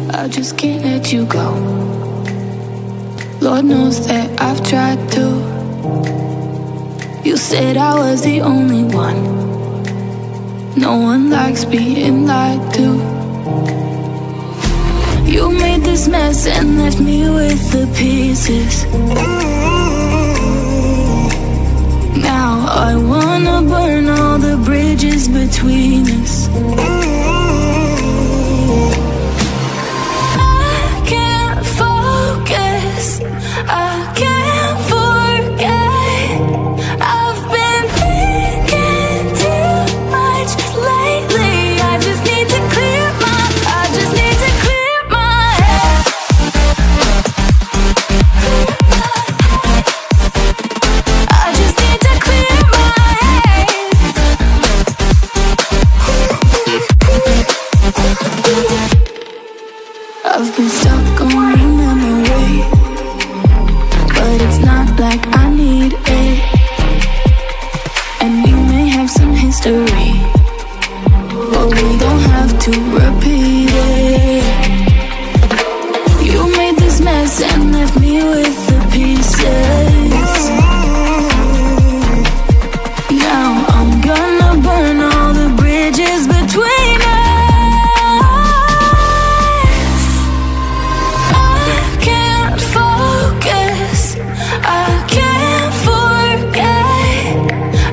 I just can't let you go. Lord knows that I've tried to. You said I was the only one. No one likes being lied to. You made this mess and left me with the pieces. Now I wanna burn all the bridges between us. I can't focus, I can't forget. I've been thinking too much lately. I just need to clear my, I just need to clear my head. I just need to clear my head. I've been stuck on your memory, but it's not like I need it. And we may have some history, but we don't have to repeat it. You made this mess and left me with the pieces. Now I'm gonna burn all the bridges between us. I can't focus, I can't forget.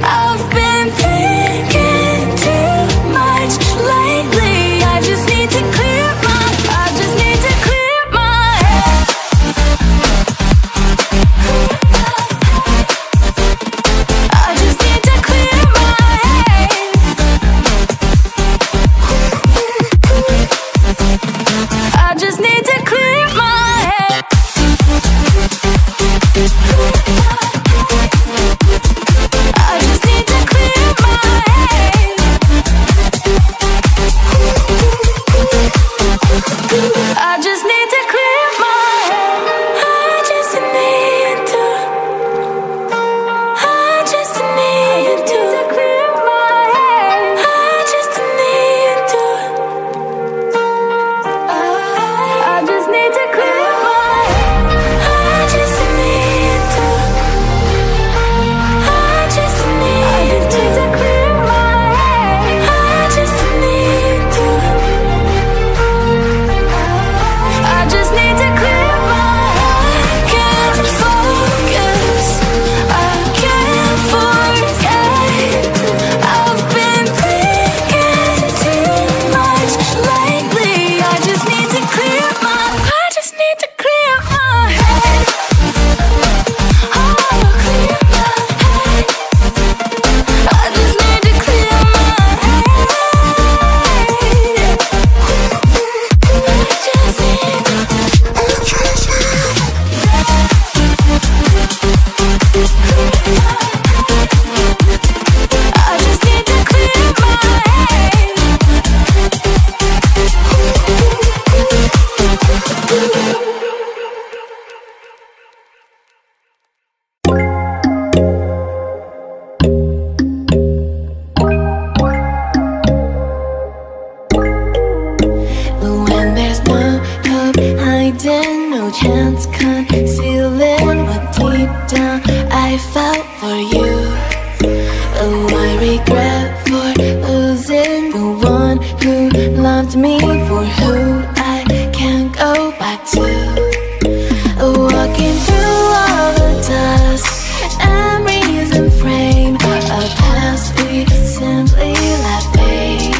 I've been thinking too much lately. I just need to clear my, I just need to clear my head. I just need to clear my head. I just need to clear my head. I just need to clear my head. I just need to clear my head. I just need to. I just need to clear my head. I just need to. I just need to clear my head. I just need to. I just need to clear my head. I just need to. I just need to clear my head. I can't focus, I can't forget. I've been thinking too much lately. I just need to clear my, I just need to clear my head. Oh, clear my head. I just need to clear my head. I just need to clear my head. When there's no hope hiding, no chance concealing what deep down I felt for you. Oh, I regret for losing the one who loved me for who I can't go back to. Walking through all the dust, memories and frame a past we simply let fade.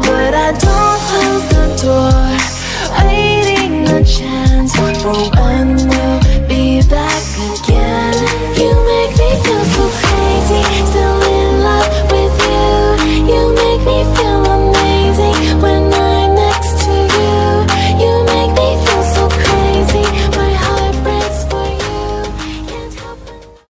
But I don't close the door, waiting a chance for when we'll be back again. You make me feel so crazy, still in love with you. You make me feel